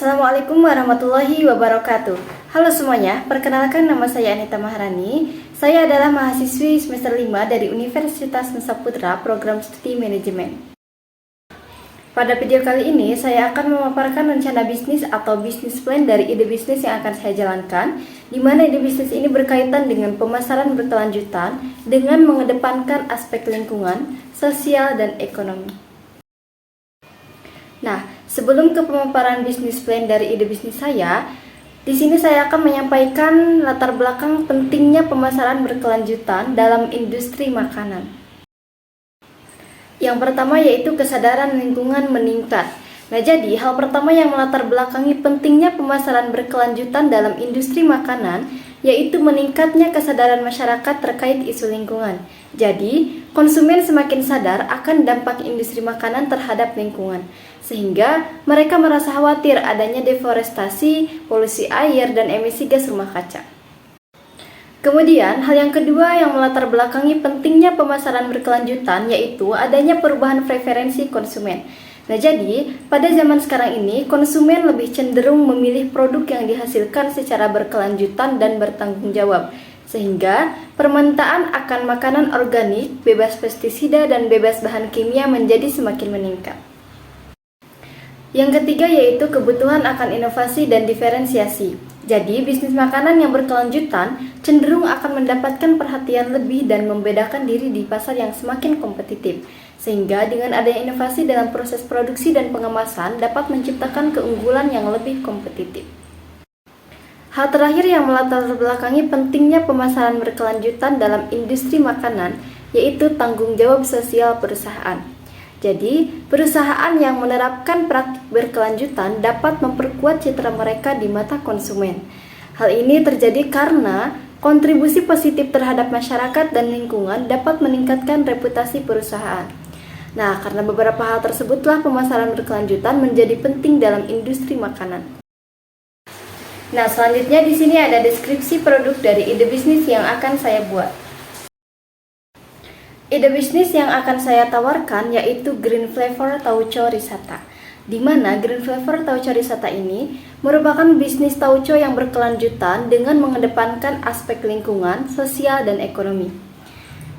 Assalamualaikum warahmatullahi wabarakatuh. Halo semuanya, perkenalkan nama saya Anita Maharani. Saya adalah mahasiswi semester 5 dari Universitas Nusa Putra, program studi manajemen. Pada video kali ini, saya akan memaparkan rencana bisnis atau bisnis plan dari ide bisnis yang akan saya jalankan, di mana ide bisnis ini berkaitan dengan pemasaran berkelanjutan dengan mengedepankan aspek lingkungan, sosial, dan ekonomi. Nah, sebelum ke pemaparan bisnis plan dari ide bisnis saya, di sini saya akan menyampaikan latar belakang pentingnya pemasaran berkelanjutan dalam industri makanan. Yang pertama yaitu kesadaran lingkungan meningkat. Nah, jadi hal pertama yang melatar belakangi pentingnya pemasaran berkelanjutan dalam industri makanan yaitu meningkatnya kesadaran masyarakat terkait isu lingkungan. Jadi, konsumen semakin sadar akan dampak industri makanan terhadap lingkungan, sehingga mereka merasa khawatir adanya deforestasi, polusi air, dan emisi gas rumah kaca. Kemudian, hal yang kedua yang melatar belakangi pentingnya pemasaran berkelanjutan yaitu adanya perubahan preferensi konsumen. Nah, jadi pada zaman sekarang ini konsumen lebih cenderung memilih produk yang dihasilkan secara berkelanjutan dan bertanggung jawab, sehingga permintaan akan makanan organik, bebas pestisida, dan bebas bahan kimia menjadi semakin meningkat. Yang ketiga yaitu kebutuhan akan inovasi dan diferensiasi. Jadi, bisnis makanan yang berkelanjutan cenderung akan mendapatkan perhatian lebih dan membedakan diri di pasar yang semakin kompetitif. Sehingga dengan adanya inovasi dalam proses produksi dan pengemasan dapat menciptakan keunggulan yang lebih kompetitif. Hal terakhir yang melatar belakangi pentingnya pemasaran berkelanjutan dalam industri makanan yaitu tanggung jawab sosial perusahaan. Jadi, perusahaan yang menerapkan praktik berkelanjutan dapat memperkuat citra mereka di mata konsumen. Hal ini terjadi karena kontribusi positif terhadap masyarakat dan lingkungan dapat meningkatkan reputasi perusahaan. Nah, karena beberapa hal tersebutlah pemasaran berkelanjutan menjadi penting dalam industri makanan. Nah, selanjutnya di sini ada deskripsi produk dari ide bisnis yang akan saya buat. Ide bisnis yang akan saya tawarkan yaitu Green Flavor Tauco Risata, di mana Green Flavor Tauco Risata ini merupakan bisnis tauco yang berkelanjutan dengan mengedepankan aspek lingkungan, sosial, dan ekonomi.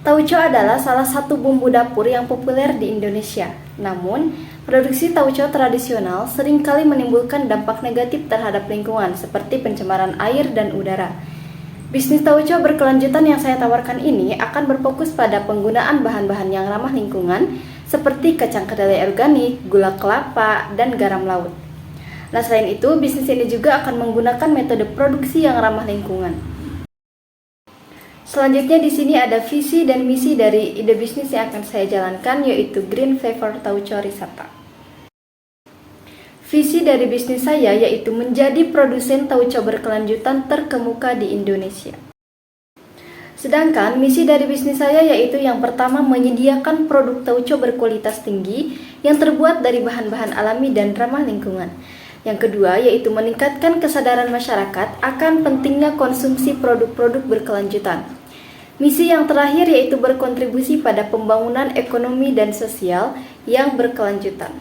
Tauco adalah salah satu bumbu dapur yang populer di Indonesia. Namun, produksi tauco tradisional seringkali menimbulkan dampak negatif terhadap lingkungan seperti pencemaran air dan udara. Bisnis tauco berkelanjutan yang saya tawarkan ini akan berfokus pada penggunaan bahan-bahan yang ramah lingkungan seperti kacang kedelai organik, gula kelapa, dan garam laut. Nah, selain itu, bisnis ini juga akan menggunakan metode produksi yang ramah lingkungan. Selanjutnya di sini ada visi dan misi dari ide bisnis yang akan saya jalankan yaitu Green Flavor Tauco Risata. Visi dari bisnis saya yaitu menjadi produsen tauco berkelanjutan terkemuka di Indonesia. Sedangkan misi dari bisnis saya yaitu yang pertama menyediakan produk tauco berkualitas tinggi yang terbuat dari bahan-bahan alami dan ramah lingkungan. Yang kedua yaitu meningkatkan kesadaran masyarakat akan pentingnya konsumsi produk-produk berkelanjutan. Misi yang terakhir yaitu berkontribusi pada pembangunan ekonomi dan sosial yang berkelanjutan.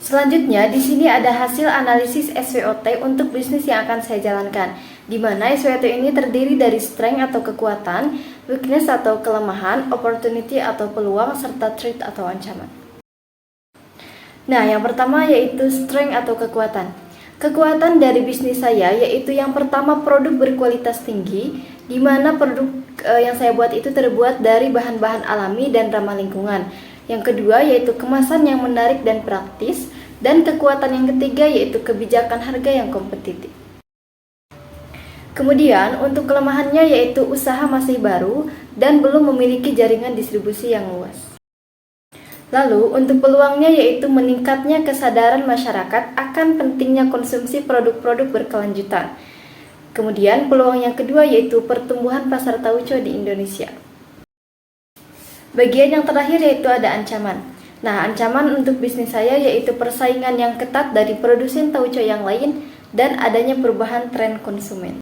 Selanjutnya, di sini ada hasil analisis SWOT untuk bisnis yang akan saya jalankan, di mana SWOT ini terdiri dari strength atau kekuatan, weakness atau kelemahan, opportunity atau peluang, serta threat atau ancaman. Nah, yang pertama yaitu strength atau kekuatan. Kekuatan dari bisnis saya yaitu yang pertama produk berkualitas tinggi, di mana produk yang saya buat itu terbuat dari bahan-bahan alami dan ramah lingkungan. Yang kedua yaitu kemasan yang menarik dan praktis, dan kekuatan yang ketiga yaitu kebijakan harga yang kompetitif. Kemudian untuk kelemahannya yaitu usaha masih baru dan belum memiliki jaringan distribusi yang luas. Lalu untuk peluangnya yaitu meningkatnya kesadaran masyarakat akan pentingnya konsumsi produk-produk berkelanjutan. Kemudian peluang yang kedua yaitu pertumbuhan pasar tauco di Indonesia. Bagian yang terakhir yaitu ada ancaman. Nah, ancaman untuk bisnis saya yaitu persaingan yang ketat dari produsen tauco yang lain dan adanya perubahan tren konsumen.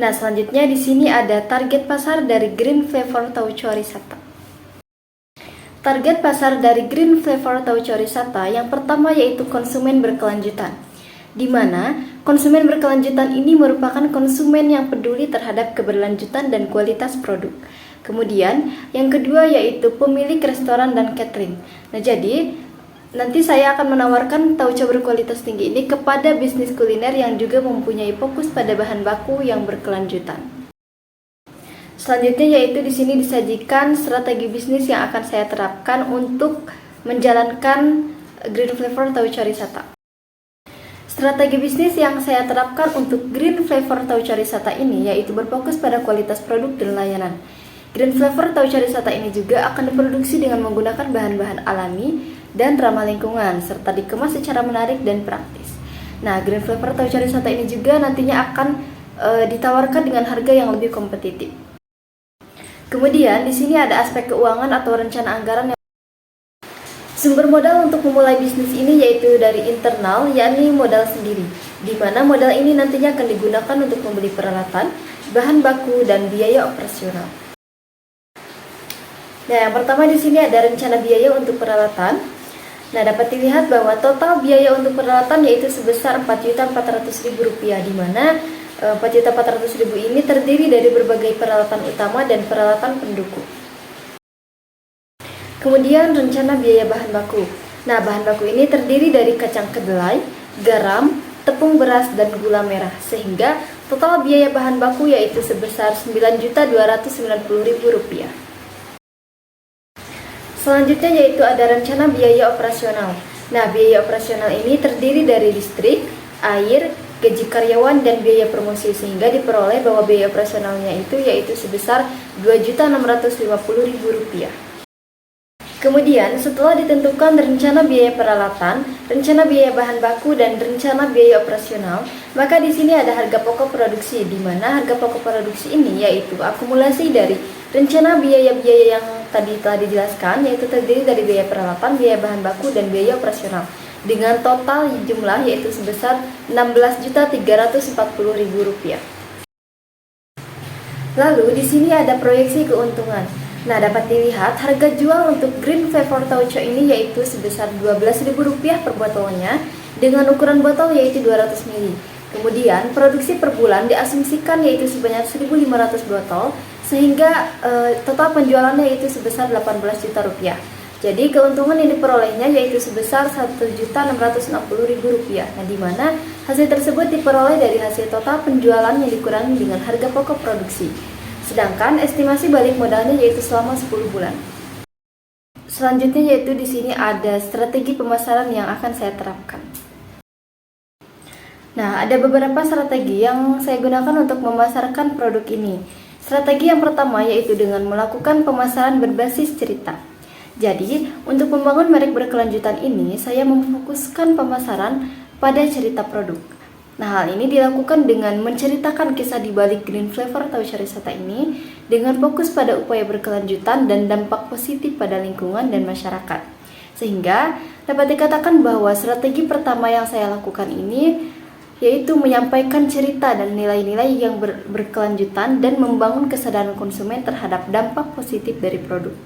Nah, selanjutnya di sini ada target pasar dari Green Flavor Tauco Risata. Target pasar dari Green Flavor Tauco Risata yang pertama yaitu konsumen berkelanjutan, di mana konsumen berkelanjutan ini merupakan konsumen yang peduli terhadap keberlanjutan dan kualitas produk. Kemudian yang kedua yaitu pemilik restoran dan catering. Nah, jadi nanti saya akan menawarkan tauco berkualitas tinggi ini kepada bisnis kuliner yang juga mempunyai fokus pada bahan baku yang berkelanjutan. Selanjutnya yaitu di sini disajikan strategi bisnis yang akan saya terapkan untuk menjalankan Green Flavor Tauco Risata. Strategi bisnis yang saya terapkan untuk Green Flavor Tauco Risata ini yaitu berfokus pada kualitas produk dan layanan. Green Flavor Tauco Risata ini juga akan diproduksi dengan menggunakan bahan-bahan alami dan ramah lingkungan serta dikemas secara menarik dan praktis. Nah, Green Flavor Tauco Risata ini juga nantinya akan ditawarkan dengan harga yang lebih kompetitif. Kemudian di sini ada aspek keuangan atau rencana anggaran. Sumber modal untuk memulai bisnis ini yaitu dari internal, yakni modal sendiri, di mana modal ini nantinya akan digunakan untuk membeli peralatan, bahan baku, dan biaya operasional. Nah, yang pertama di sini ada rencana biaya untuk peralatan. Nah, dapat dilihat bahwa total biaya untuk peralatan yaitu sebesar Rp4.400.000, di mana Rp4.400.000 ini terdiri dari berbagai peralatan utama dan peralatan pendukung. Kemudian rencana biaya bahan baku. Nah, bahan baku ini terdiri dari kacang kedelai, garam, tepung beras, dan gula merah, sehingga total biaya bahan baku yaitu sebesar Rp9.290.000. Selanjutnya yaitu ada rencana biaya operasional. Nah, biaya operasional ini terdiri dari listrik, air, gaji karyawan, dan biaya promosi, sehingga diperoleh bahwa biaya operasionalnya itu yaitu sebesar Rp2.650.000. Kemudian setelah ditentukan rencana biaya peralatan, rencana biaya bahan baku, dan rencana biaya operasional, maka di sini ada harga pokok produksi, di mana harga pokok produksi ini yaitu akumulasi dari rencana biaya-biaya yang tadi telah dijelaskan, yaitu terdiri dari biaya peralatan, biaya bahan baku, dan biaya operasional, dengan total jumlah yaitu sebesar Rp16.340.000. Lalu di sini ada proyeksi keuntungan. Nah, dapat dilihat harga jual untuk Green Flavor Tauco ini yaitu sebesar Rp12.000 per botolnya dengan ukuran botol yaitu 200 ml. Kemudian produksi per bulan diasumsikan yaitu sebanyak 1.500 botol, sehingga total penjualannya yaitu sebesar Rp18 juta. Jadi keuntungan yang diperolehnya yaitu sebesar Rp1.660.000. Nah, di mana hasil tersebut diperoleh dari hasil total penjualan yang dikurangi dengan harga pokok produksi. Sedangkan estimasi balik modalnya yaitu selama 10 bulan. Selanjutnya yaitu di sini ada strategi pemasaran yang akan saya terapkan. Nah, ada beberapa strategi yang saya gunakan untuk memasarkan produk ini. Strategi yang pertama yaitu dengan melakukan pemasaran berbasis cerita. Jadi, untuk membangun merek berkelanjutan ini, saya memfokuskan pemasaran pada cerita produk. Nah, hal ini dilakukan dengan menceritakan kisah di balik Green Flavor Tauco Risata ini dengan fokus pada upaya berkelanjutan dan dampak positif pada lingkungan dan masyarakat. Sehingga dapat dikatakan bahwa strategi pertama yang saya lakukan ini yaitu menyampaikan cerita dan nilai-nilai yang berkelanjutan dan membangun kesadaran konsumen terhadap dampak positif dari produk.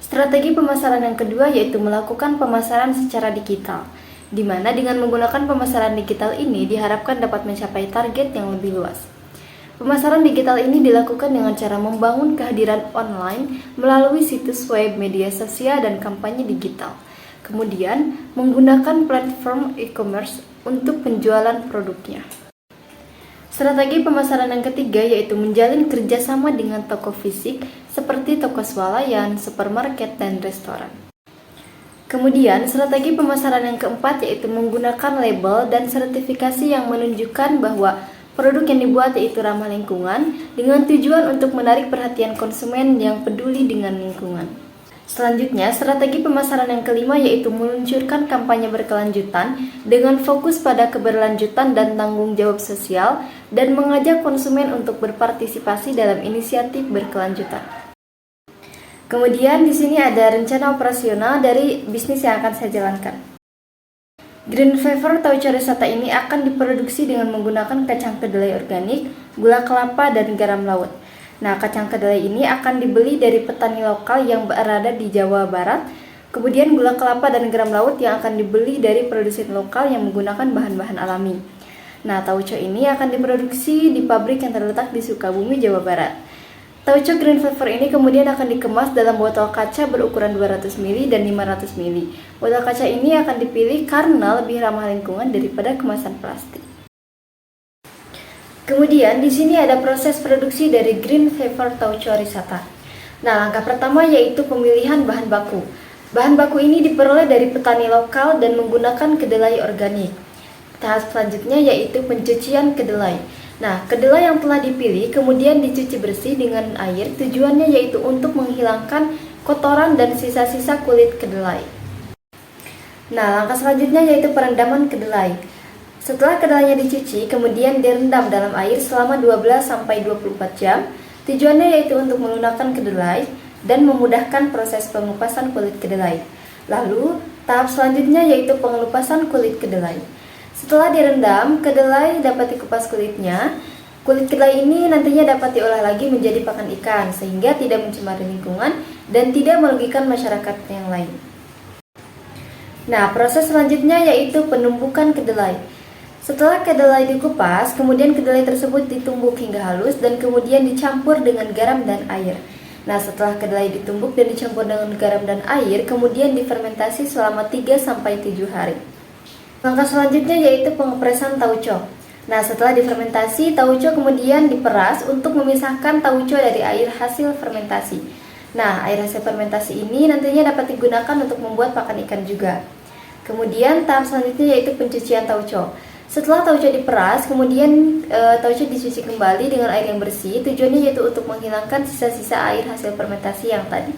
Strategi pemasaran yang kedua yaitu melakukan pemasaran secara digital, di mana dengan menggunakan pemasaran digital ini diharapkan dapat mencapai target yang lebih luas. Pemasaran digital ini dilakukan dengan cara membangun kehadiran online melalui situs web, media sosial, dan kampanye digital. Kemudian, menggunakan platform e-commerce untuk penjualan produknya. Strategi pemasaran yang ketiga yaitu menjalin kerjasama dengan toko fisik seperti toko swalayan, supermarket, dan restoran. Kemudian, strategi pemasaran yang keempat yaitu menggunakan label dan sertifikasi yang menunjukkan bahwa produk yang dibuat yaitu ramah lingkungan dengan tujuan untuk menarik perhatian konsumen yang peduli dengan lingkungan. Selanjutnya, strategi pemasaran yang kelima yaitu meluncurkan kampanye berkelanjutan dengan fokus pada keberlanjutan dan tanggung jawab sosial dan mengajak konsumen untuk berpartisipasi dalam inisiatif berkelanjutan. Kemudian di sini ada rencana operasional dari bisnis yang akan saya jalankan. Green Flavor Tauco Risata ini akan diproduksi dengan menggunakan kacang kedelai organik, gula kelapa, dan garam laut. Nah, kacang kedelai ini akan dibeli dari petani lokal yang berada di Jawa Barat. Kemudian gula kelapa dan garam laut yang akan dibeli dari produsen lokal yang menggunakan bahan-bahan alami. Nah, tauco ini akan diproduksi di pabrik yang terletak di Sukabumi, Jawa Barat. Tauco green flavor ini kemudian akan dikemas dalam botol kaca berukuran 200 ml dan 500 ml. Botol kaca ini akan dipilih karena lebih ramah lingkungan daripada kemasan plastik. Kemudian di sini ada proses produksi dari green flavor tauco risata. Nah, langkah pertama yaitu pemilihan bahan baku. Bahan baku ini diperoleh dari petani lokal dan menggunakan kedelai organik. Tahap selanjutnya yaitu pencucian kedelai. Nah, kedelai yang telah dipilih kemudian dicuci bersih dengan air, tujuannya yaitu untuk menghilangkan kotoran dan sisa-sisa kulit kedelai. Nah, langkah selanjutnya yaitu perendaman kedelai. Setelah kedelainya dicuci, kemudian direndam dalam air selama 12-24 jam. Tujuannya yaitu untuk melunakkan kedelai dan memudahkan proses pengupasan kulit kedelai. Lalu, tahap selanjutnya yaitu pengelupasan kulit kedelai. Setelah direndam, kedelai dapat dikupas kulitnya. Kulit kedelai ini nantinya dapat diolah lagi menjadi pakan ikan, sehingga tidak mencemari lingkungan dan tidak merugikan masyarakat yang lain. Nah, proses selanjutnya yaitu penumbukan kedelai. Setelah kedelai dikupas, kemudian kedelai tersebut ditumbuk hingga halus dan kemudian dicampur dengan garam dan air. Nah, setelah kedelai ditumbuk dan dicampur dengan garam dan air, kemudian difermentasi selama 3-7 hari. Langkah selanjutnya yaitu pengepresan tauco. Nah, setelah difermentasi, tauco kemudian diperas untuk memisahkan tauco dari air hasil fermentasi. Nah, air hasil fermentasi ini nantinya dapat digunakan untuk membuat pakan ikan juga. Kemudian tahap selanjutnya yaitu pencucian tauco. Setelah tauco diperas, kemudian tauco dicuci kembali dengan air yang bersih. Tujuannya yaitu untuk menghilangkan sisa-sisa air hasil fermentasi yang tadi.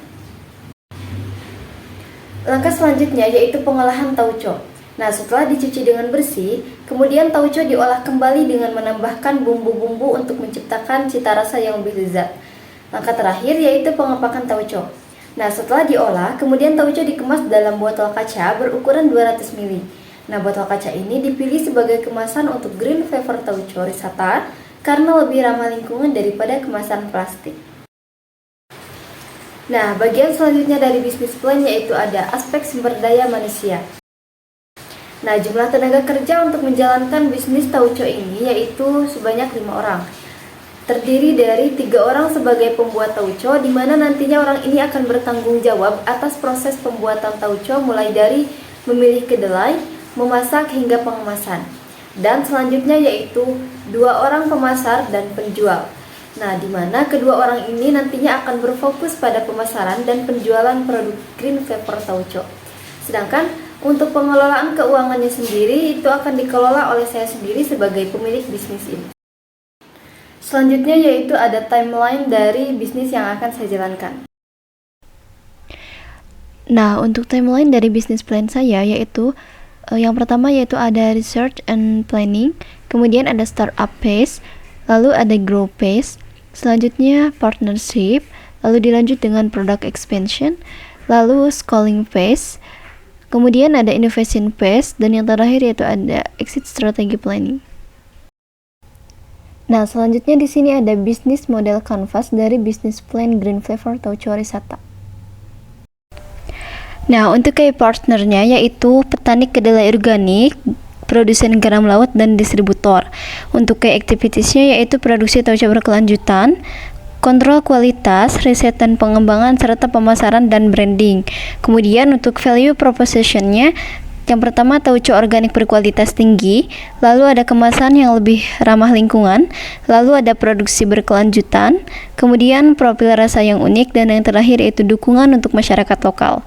Langkah selanjutnya yaitu pengolahan tauco. Nah, setelah dicuci dengan bersih, kemudian tauco diolah kembali dengan menambahkan bumbu-bumbu untuk menciptakan cita rasa yang lebih lezat. Langkah terakhir yaitu pengepakan tauco. Nah, setelah diolah, kemudian tauco dikemas dalam botol kaca berukuran 200 ml. Nah, botol kaca ini dipilih sebagai kemasan untuk green flavor tauco risata karena lebih ramah lingkungan daripada kemasan plastik. Nah, bagian selanjutnya dari bisnis plan yaitu ada aspek sumber daya manusia. Nah, jumlah tenaga kerja untuk menjalankan bisnis tauco ini yaitu sebanyak 5 orang. Terdiri dari 3 orang sebagai pembuat tauco, di mana nantinya orang ini akan bertanggung jawab atas proses pembuatan tauco mulai dari memilih kedelai, memasak hingga pengemasan. Dan selanjutnya yaitu 2 orang pemasar dan penjual. Nah, di mana kedua orang ini nantinya akan berfokus pada pemasaran dan penjualan produk green flavor tauco. Sedangkan untuk pengelolaan keuangannya sendiri itu akan dikelola oleh saya sendiri sebagai pemilik bisnis ini. Selanjutnya yaitu ada timeline dari bisnis yang akan saya jalankan. Nah, untuk timeline dari bisnis plan saya yaitu yang pertama yaitu ada research and planning, kemudian ada startup phase, lalu ada grow phase, selanjutnya partnership, lalu dilanjut dengan product expansion, lalu scaling phase, kemudian ada innovation phase, dan yang terakhir yaitu ada exit strategy planning. Nah, selanjutnya di sini ada bisnis model canvas dari bisnis plan green flavor tauco risata. Nah, untuk key partnernya yaitu petani kedelai organik, produsen garam laut, dan distributor. Untuk key activitiesnya yaitu produksi tauco berkelanjutan, kontrol kualitas, riset dan pengembangan, serta pemasaran dan branding. Kemudian untuk value proposition-nya, yang pertama tauco organik berkualitas tinggi, lalu ada kemasan yang lebih ramah lingkungan, lalu ada produksi berkelanjutan, kemudian profil rasa yang unik, dan yang terakhir yaitu dukungan untuk masyarakat lokal.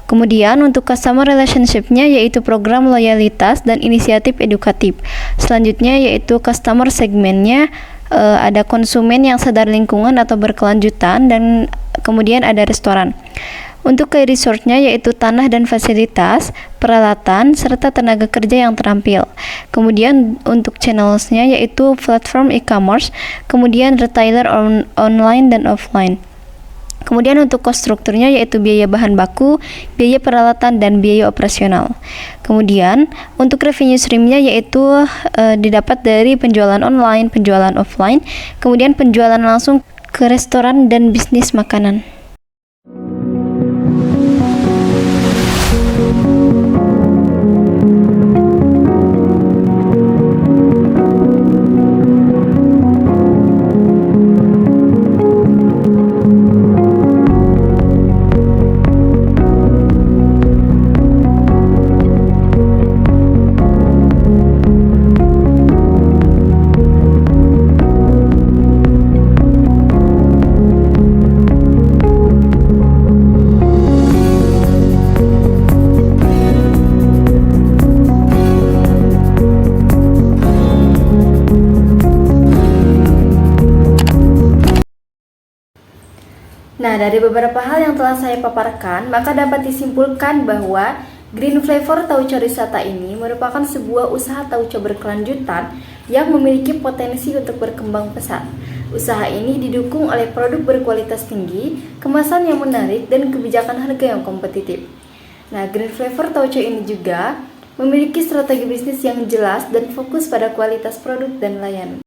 Kemudian untuk customer relationship-nya yaitu program loyalitas dan inisiatif edukatif. Selanjutnya yaitu customer segmen-nya ada konsumen yang sadar lingkungan atau berkelanjutan, dan kemudian ada restoran. Untuk key resource-nya yaitu tanah dan fasilitas, peralatan, serta tenaga kerja yang terampil. Kemudian untuk channels-nya yaitu platform e-commerce, kemudian retailer online dan offline. Kemudian untuk cost strukturnya yaitu biaya bahan baku, biaya peralatan, dan biaya operasional. Kemudian untuk revenue stream-nya yaitu didapat dari penjualan online, penjualan offline, kemudian penjualan langsung ke restoran dan bisnis makanan. Nah, dari beberapa hal yang telah saya paparkan, maka dapat disimpulkan bahwa Green Flavor Tauco Risata ini merupakan sebuah usaha tauco berkelanjutan yang memiliki potensi untuk berkembang pesat. Usaha ini didukung oleh produk berkualitas tinggi, kemasan yang menarik, dan kebijakan harga yang kompetitif. Nah, Green Flavor Tauco ini juga memiliki strategi bisnis yang jelas dan fokus pada kualitas produk dan layanan.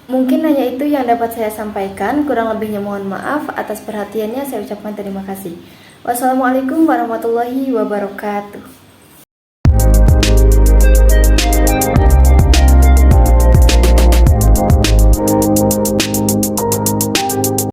Mungkin hanya itu yang dapat saya sampaikan, kurang lebihnya mohon maaf. Atas perhatiannya saya ucapkan terima kasih. Wassalamualaikum warahmatullahi wabarakatuh.